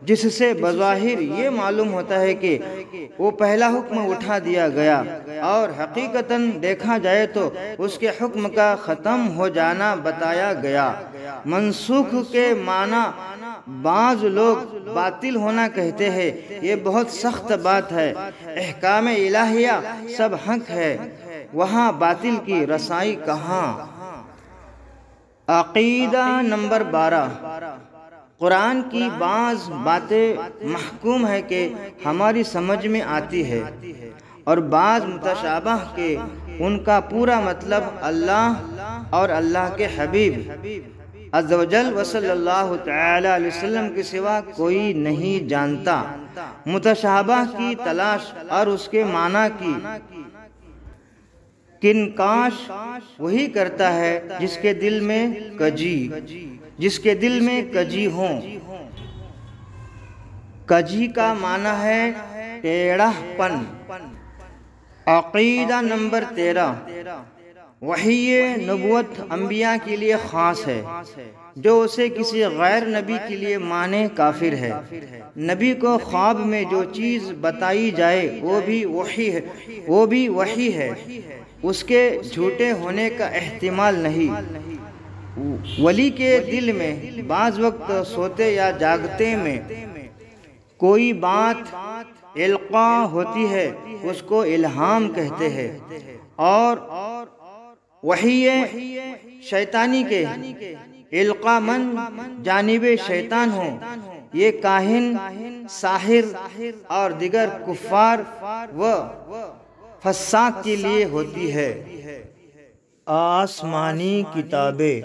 جس سے بظاہر یہ معلوم ہوتا ہے کہ وہ پہلا حکم اٹھا دیا گیا اور حقیقتاً دیکھا جائے تو اس کے حکم کا ختم ہو جانا بتایا گیا۔ منسوخ کے معنی بعض لوگ باطل ہونا کہتے ہیں، یہ بہت سخت بات ہے۔ احکام الہیہ سب حق ہے، وہاں باطل کی رسائی کہاں۔ عقیدہ نمبر 12، قرآن کی بعض باتیں محکوم ہے کہ ہماری سمجھ میں آتی ہے اور بعض متشابہ کہ ان کا پورا مطلب اللہ اور اللہ کے حبیب عز و جل و صلی اللہ تعالی علیہ وسلم کے سوا کوئی نہیں جانتا۔ متشابہ کی تلاش اور اس کے معنی کی کنکاش وہی کرتا ہے جس کے دل میں کجی ہوں۔ کجی کا معنی ہے ٹیڑھا پن۔ عقیدہ نمبر 13، وحی نبوت انبیاء کے لیے خاص ہے، جو اسے کسی غیر نبی کے لیے مانے کافر ہے۔ نبی کو خواب میں جو چیز بتائی جائے وہ بھی وحی ہے، اس کے جھوٹے ہونے کا احتمال نہیں۔ ولی کے دل میں بعض وقت سوتے یا جاگتے میں کوئی بات القاء ہوتی ہے، اس کو الہام کہتے ہیں، اور وحی شیطانی کے القاء من جانب شیطان ہوں، یہ کاہن، ساحر اور دیگر کفار و فساق کے لیے ہوتی ہے۔ آسمانی کتابیں،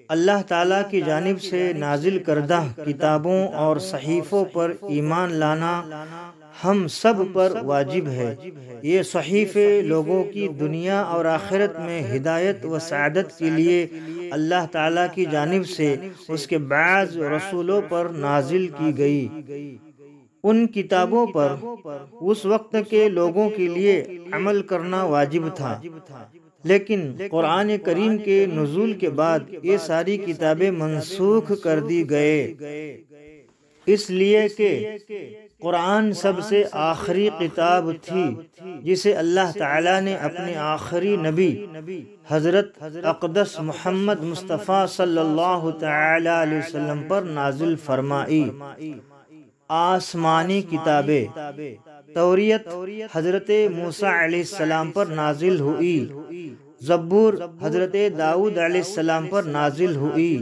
اللہ تعالیٰ کی جانب سے نازل کردہ کتابوں اور صحیفوں پر ایمان لانا ہم سب پر واجب ہے۔ یہ صحیفے لوگوں کی دنیا اور آخرت میں ہدایت و سعادت کے لیے اللہ تعالیٰ کی جانب سے اس کے بعض رسولوں پر نازل کی گئی۔ ان کتابوں پر اس وقت کے لوگوں کے لیے عمل کرنا واجب تھا، لیکن قرآن کریم کے نزول کے بعد یہ ساری کتابیں منسوخ کر دی گئے، اس لیے کہ قرآن سب سے آخری کتاب تھی جسے اللہ تعالیٰ نے اپنے آخری نبی حضرت اقدس محمد مصطفیٰ صلی اللہ تعالی علیہ وسلم پر نازل فرمائی۔ آسمانی کتابیں، توریت حضرت موسیٰ علیہ السلام پر نازل ہوئی، زبور حضرت داؤد علیہ السلام پر نازل ہوئی،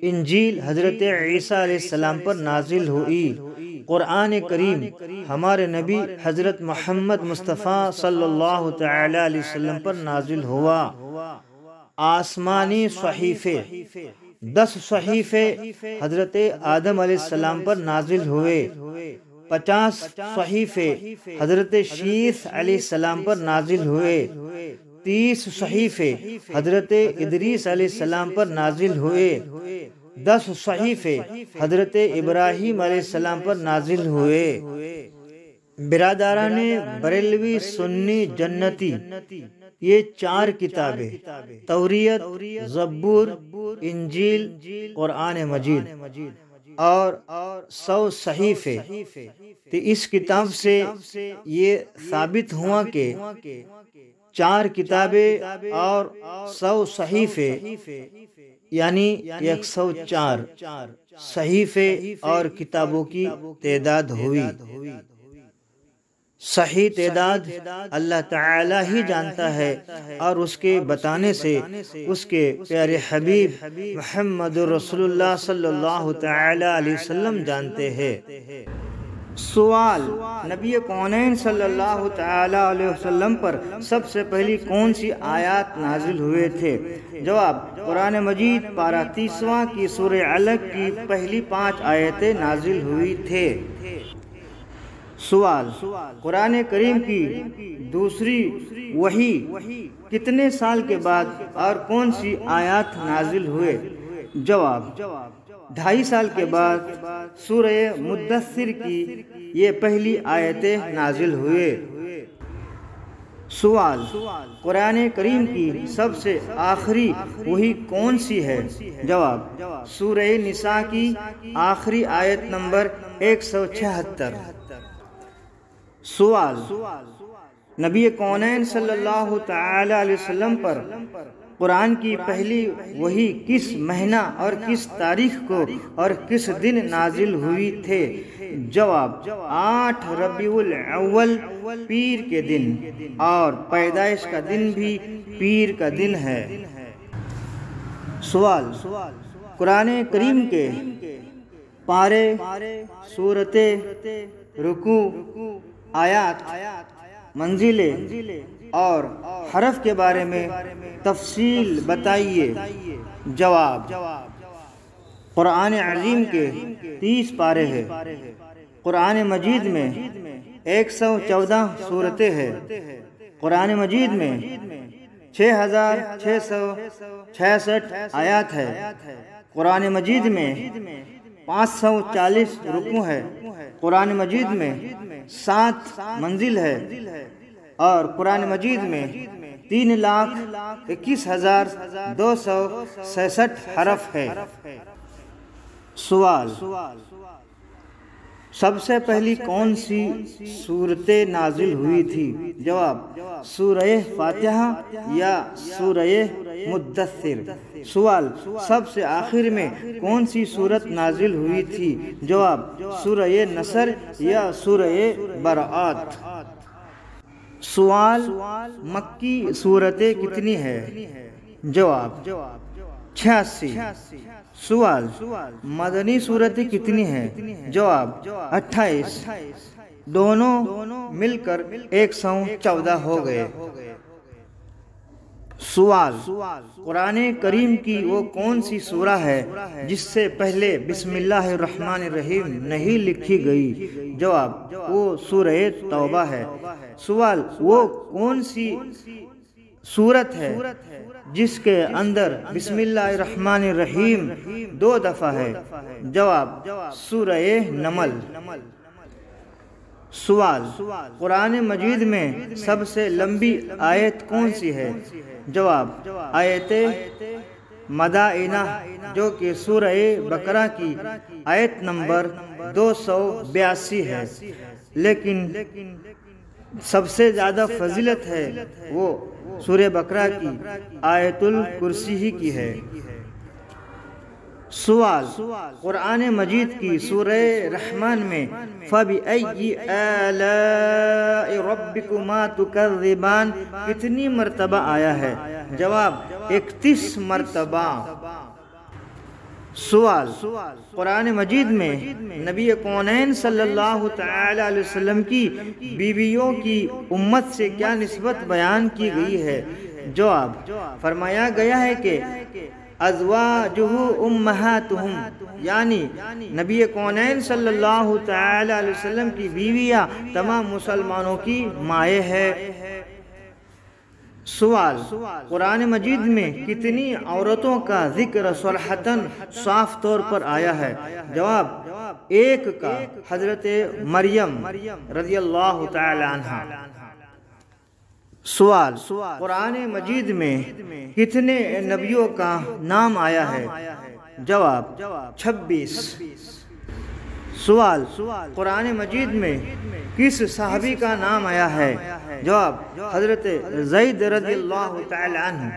انجیل حضرت عیسیٰ علیہ السلام پر نازل ہوئی، قرآن کریم ہمارے نبی حضرت محمد مصطفیٰ صلی اللہ تعالی علیہ وسلم پر نازل ہوا۔ آسمانی صحیفے، 10 صحیفے حضرت آدم علیہ السلام پر نازل ہوئے، 50 صحیفے حضرت شیث علیہ السلام پر نازل ہوئے، 30 صحیفے حضرت ادریس علیہ السلام پر نازل ہوئے، 10 صحیفے حضرت ابراہیم علیہ السلام پر نازل ہوئے۔ برادران بریلوی سنی جنتی، یہ 4 کتابیں توریت، زبور، انجیل، قرآن مجید اور 100 صحیفے تو اس کتاب سے یہ ثابت ہوا کہ 4 کتابیں اور 100 صحیفے یعنی 104 صحیفے اور کتابوں کی تعداد ہوئی۔ صحیح تعداد اللہ تعالی ہی جانتا ہے، اور اس کے بتانے سے اس کے پیارے حبیب محمد رسول اللہ صلی اللہ تعالی علیہ وسلم جانتے ہیں۔ سوال: نبی کونین صلی اللہ تعالی علیہ وسلم پر سب سے پہلی کون سی آیات نازل ہوئے تھے؟ جواب: قرآن مجید پارہ 30واں کی سورہ علق کی پہلی 5 آیتیں نازل ہوئی تھے۔ سوال: قرآن کریم کی دوسری وحی کتنے سال کے بعد اور کون سی آیات نازل ہوئے؟ جواب: 2.5 سال کے بعد سورہ مدثر کی یہ پہلی آیتیں نازل ہوئے۔ سوال: قرآن کریم کی سب سے آخری وحی کون سی ہے؟ جواب: سورہ نساء کی آخری آیت نمبر 176۔ سوال: نبی کونین صلی اللہ تعالی علیہ وسلم پر قرآن کی پہلی وحی کس مہینہ اور کس تاریخ کو اور کس دن نازل ہوئی تھے؟ جواب: 8 ربیع الاول پیر کے دن، اور پیدائش کا دن بھی پیر کا دن ہے۔ سوال: قرآن کریم کے پارے، سورتیں، رکوع، آیات منزلیں اور حرف کے بارے میں تفصیل بتائیے۔ جواب: قرآن عظیم کے 30 پارے ہیں۔ قرآن مجید میں 114 سورتیں ہیں۔ قرآن مجید میں 6666 آیات ہے۔ قرآن مجید میں 540 رکوع ہے۔ قرآن مجید میں 7 منزل ہے اور قرآن مجید میں 3,21,266 حرف ہے۔ سوال: سب سے پہلی کون سی سورتیں نازل ہوئی تھی؟ جواب: سورہ فاتحہ یا سورہ مدثر۔ سوال: سب سے آخر میں کون سی سورت نازل ہوئی تھی؟ جواب: سورہ نصر یا سورہ براءت۔ سوال: مکی سورتیں کتنی ہیں؟ جواب: 86۔ سوال: مدنی سورتیں کتنی ہیں؟ جواب: 28۔ دونوں مل کر 114 ہو گئے۔ سوال: قرآن کریم کی وہ کون سی سورہ ہے جس سے پہلے بسم اللہ الرحمن الرحیم نہیں لکھی گئی؟ جواب: وہ سورہ توبہ ہے۔ سوال: وہ کون سی سورت ہے جس کے اندر بسم اللہ الرحمن الرحیم 2 دفعہ ہے؟ جواب: سورہ نمل۔ سوال: قرآن مجید میں سب سے لمبی آیت کون سی ہے؟ جواب: آیت مدائنہ، جو کہ سورہ بقرہ کی آیت نمبر 282 ہے، لیکن سب سے زیادہ فضیلت ہے وہ سورہ بقرہ کی آیت الکرسی ہی کی ہے۔ سوال: قرآن مجید کی سورہ رحمان میں فَبِأَيِّ آلَاءِ رَبِّكُمَا تُكَذِّبَانِ کتنی مرتبہ آیا ہے؟ جواب: 31 مرتبہ۔ سوال: قرآن مجید میں نبی کونین صلی اللہ تعالی علیہ وسلم کی بیویوں کی امت سے کیا نسبت بیان کی گئی ہے؟ جواب: فرمایا گیا ہے کہ ازواجہ امہاتہم، یعنی نبی کونین صلی اللہ تعالی علیہ وسلم کی بیویاں تمام مسلمانوں کی مائیں ہیں۔ سوال: قرآن مجید میں کتنی عورتوں کا ذکر صراحتاً صاف طور پر آیا ہے؟ جواب: 1 کا، حضرت مریم رضی اللہ تعالی عنہا۔ سوال: قرآن مجید میں کتنے نبیوں کا نام آیا ہے؟ جواب: 26۔ سوال: قرآن مجید میں کس صحابی کا نام آیا ہے؟ جواب: حضرت زید رضی اللہ تعالی عنہ۔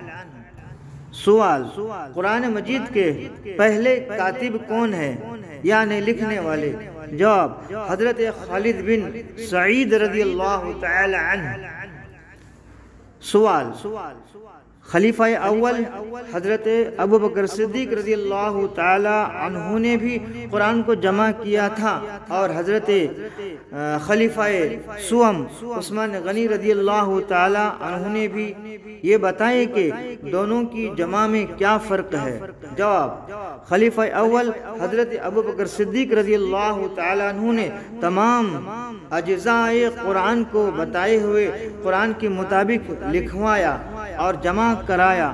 سوال: قرآن مجید کے پہلے کاتب کون ہیں، یعنی لکھنے والے؟ جواب: حضرت خالد بن سعید رضی اللہ تعالی عنہ۔ سوال: خلیفہ اول حضرت ابوبکر صدیق رضی اللہ تعالی عنہ نے بھی قرآن کو جمع کیا تھا، اور حضرت خلیفہ سوم عثمان غنی رضی اللہ تعالی عنہ نے بھی۔ یہ بتائیں کہ دونوں کی جمع میں کیا فرق ہے؟ جواب: خلیفہ اول حضرت ابوبکر صدیق رضی اللہ تعالی عنہ نے تمام اجزاء قرآن کو بتائے ہوئے قرآن کے مطابق لکھوایا اور جمع کرایا،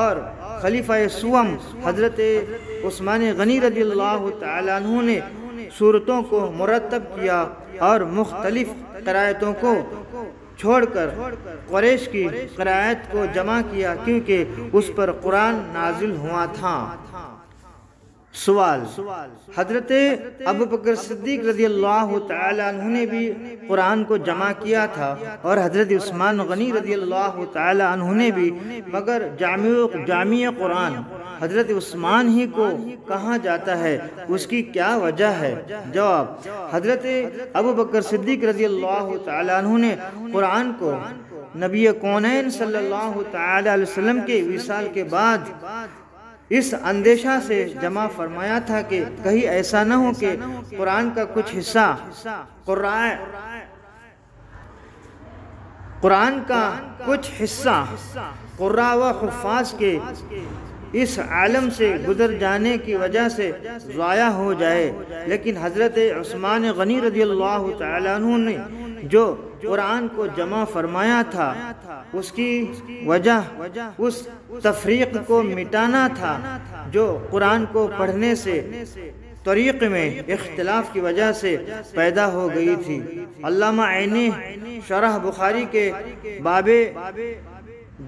اور خلیفہ سوم حضرت عثمان غنی رضی اللہ تعالی عنہ نے سورتوں کو مرتب کیا اور مختلف قرائتوں کو چھوڑ کر قریش کی قرائت کو جمع کیا، کیونکہ اس پر قرآن نازل ہوا تھا۔ سوال: حضرت ابوبکر صدیق رضی اللہ تعالی عنہ نے بھی قرآن کو جمع کیا تھا، اور حضرت عثمان غنی رضی اللہ تعالی عنہ نے بھی، مگر جامع قرآن حضرت عثمان ہی کو کہا جاتا ہے، اس کی کیا وجہ ہے؟ جواب: حضرت ابوبکر صدیق رضی اللہ تعالی عنہ نے قرآن کو نبی کونین صلی اللہ تعالی علیہ وسلم کے وصال کے بعد اس اندیشہ سے جمع فرمایا تھا کہ کہیں ایسا نہ ہو کہ قرآن کا کچھ حصہ قرآن کا کچھ حصہ قراء و حفاظ کے اس عالم سے گزر جانے کی وجہ سے ضائع ہو جائے، لیکن حضرت عثمان غنی رضی اللہ تعالیٰ عنہ نے جو قرآن کو جمع فرمایا تھا اس کی وجہ اس تفریق کو مٹانا تھا جو قرآن کو پڑھنے سے طریق میں اختلاف کی وجہ سے پیدا ہو گئی تھی۔ علامہ عینی شرح بخاری کے باب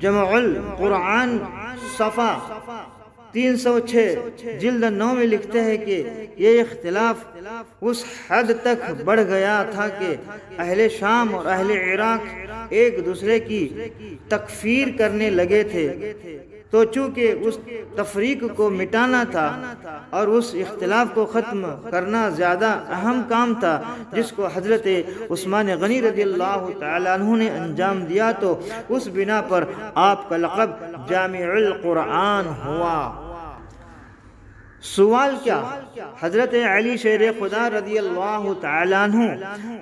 جمع القرآن صفحہ 306 جلد 9 میں لکھتے ہیں کہ یہ اختلاف اس حد تک بڑھ گیا تھا کہ اہل شام اور اہل عراق ایک دوسرے کی تکفیر کرنے لگے تھے، تو چونکہ اس تفریق کو مٹانا تھا اور اس اختلاف کو ختم کرنا زیادہ اہم کام تھا جس کو حضرت عثمان غنی رضی اللہ تعالیٰ عنہ نے انجام دیا، تو اس بنا پر آپ کا لقب جامع القرآن ہوا۔ سوال کیا؟ حضرت علی شیر خدا رضی اللہ تعالیٰ عنہ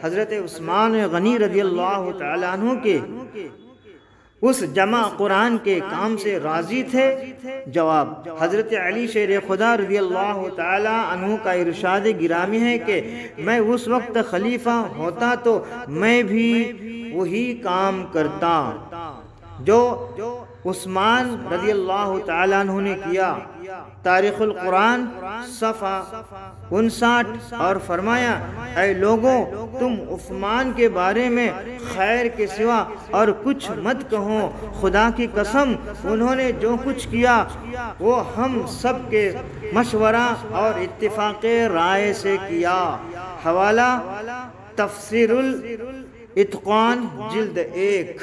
حضرت عثمان غنی رضی اللہ تعالیٰ عنہ کے اس جمع قرآن کے کام سے راضی تھے؟ جواب: حضرت علی شیر خدا رضی اللہ تعالی عنہ کا ارشاد گرامی ہے کہ میں اس وقت خلیفہ ہوتا تو میں بھی وہی کام کرتا جو عثمان رضی اللہ تعالی عنہ نے کیا۔ تاریخ القرآن صفحہ 59 اور فرمایا: اے لوگوں، تم عثمان کے بارے میں خیر کے سوا اور کچھ مت کہو، خدا کی قسم انہوں نے جو کچھ کیا وہ ہم سب کے مشورہ اور اتفاق رائے سے کیا۔ حوالہ تفسیر الاتقان جلد 1۔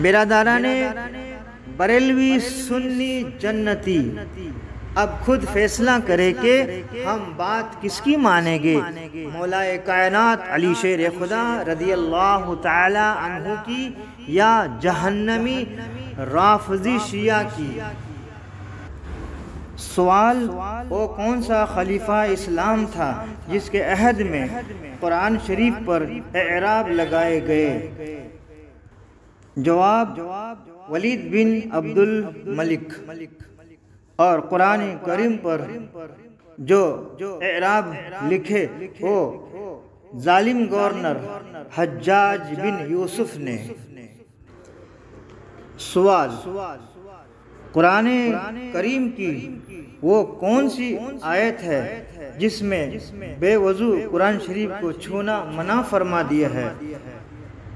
برادران بریلوی سنی جنتی، اب خود فیصلہ کرے کہ ہم بات کس کی مانیں گے، مولا کائنات علی شیر خدا رضی اللہ تعالی عنہ کی یا جہنمی رافضی شیعہ کی؟ سوال: وہ کون سا خلیفہ اسلام تھا جس کے عہد میں قرآن شریف پر اعراب لگائے گئے؟ جواب: ولید بن عبد الملک، اور قرآن کریم پر جو اعراب لکھے وہ ظالم گورنر حجاج بن یوسف نے۔ سوال: قرآن کریم کی وہ کون سی آیت ہے جس میں بے وضو قرآن شریف کو چھونا منع فرما دیا ہے؟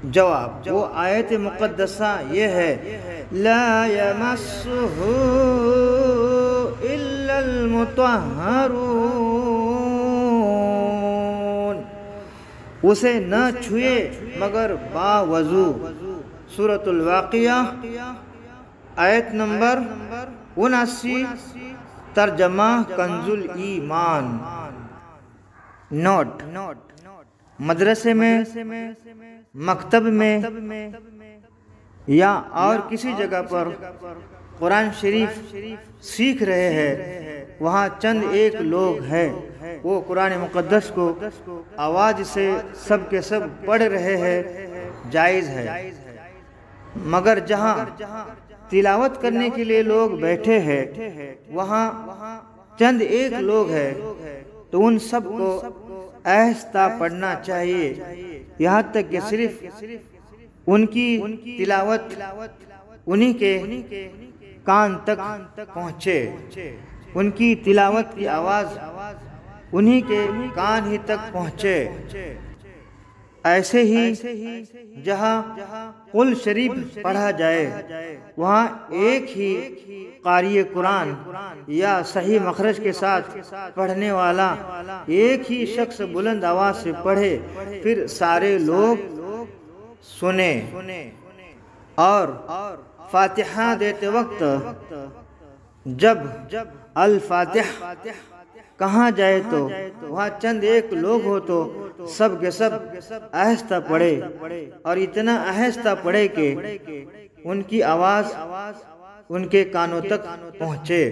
جواب: وہ آیت مقدسہ یہ ہے: لا یمسہ الا المطہرون، اسے نہ چھوئے مگر با وضو۔ سورۃ الواقعہ آیت نمبر 79، ترجمہ کنز الایمان۔ نوٹ: مدرسے میں، مکتب میں یا اور کسی جگہ پر قرآن شریف سیکھ رہے ہیں، وہاں چند ایک لوگ ہیں، وہ قرآن مقدس کو آواز سے سب کے سب پڑھ رہے ہیں، جائز ہے، مگر جہاں تلاوت کرنے کے لیے لوگ بیٹھے ہیں وہاں چند ایک لوگ ہیں تو ان سب کو آہستہ پڑھنا چاہیے، یہاں تک کہ صرف ان کی تلاوت انہی کے کان تک پہنچے، ان کی تلاوت کی آواز انہی کے کان ہی تک پہنچے۔ ایسے ہی جہاں قل شریف پڑھا جائے وہاں ایک ہی قاری قرآن یا صحیح مخرج کے ساتھ پڑھنے والا ایک ہی شخص بلند آواز سے پڑھے، پھر سارے لوگ سنیں، اور فاتحہ دیتے وقت جب الفاتح کہاں جائے تو وہاں چند ایک لوگ ہو تو سب کے سب آہستہ پڑھے، اور اتنا آہستہ پڑھے کہ ان کی آواز ان کے کانوں تک پہنچے،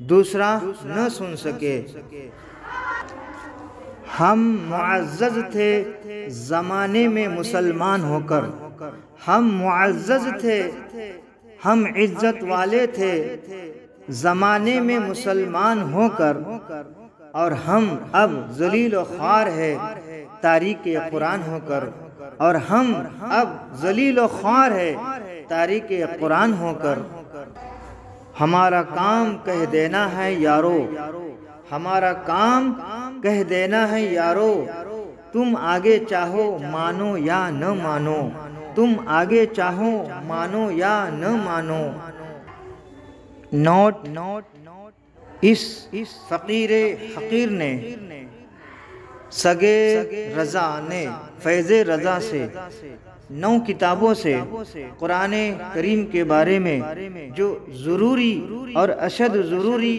دوسرا نہ سن سکے۔ ہم معزز تھے زمانے میں مسلمان ہو کر، ہم معزز تھے، ہم عزت والے تھے زمانے میں مسلمان ہو کر، اور ہم اب ذلیل و خوار ہے تاریک قرآن ہو کر، اور ہم اب ذلیل و خوار ہے تاریک قرآن ہو کر۔ ہمارا کام کہہ دینا ہے یارو، ہمارا کام کہہ دینا ہے یارو، تم آگے چاہو مانو یا نہ مانو، تم آگے چاہو مانو یا نہ مانو۔ نوٹ: اس فقیر حقیر نے سگے رضا نے فیض رضا سے 9 کتابوں سے قرآن کریم کے بارے میں جو ضروری اور اشد ضروری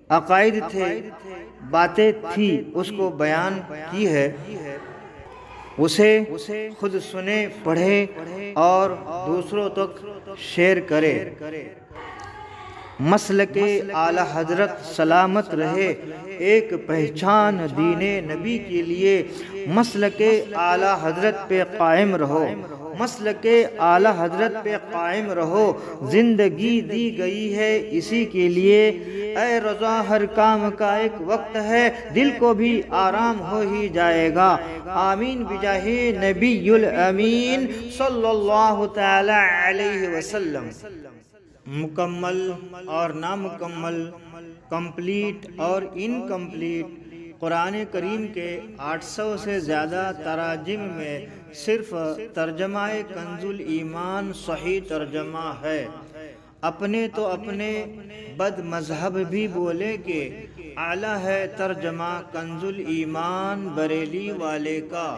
عقائد تھے، باتیں تھی، اس کو بیان کی ہے۔ اسے خود سنے، پڑھے اور دوسروں تک شیئر کرے۔ مسلک اعلی حضرت سلامت رہے، ایک پہچان دین نبی کے لیے مسلک اعلی حضرت پہ قائم رہو، مسلک اعلی حضرت پہ قائم رہو، زندگی دی گئی ہے اسی کے لیے، اے رضا ہر کام کا ایک وقت ہے، دل کو بھی آرام ہو ہی جائے گا۔ آمین بجاہ نبی الامین صلی اللہ تعالی علیہ وسلم۔ مکمل اور نامکمل، کمپلیٹ اور انکمپلیٹ قرآن کریم کے 800 سے زیادہ تراجم میں صرف ترجمہ کنز الایمان صحیح ترجمہ ہے۔ اپنے تو اپنے بد مذہب بھی بولے کہ اعلیٰ ہے ترجمہ کنز الایمان بریلی والے کا۔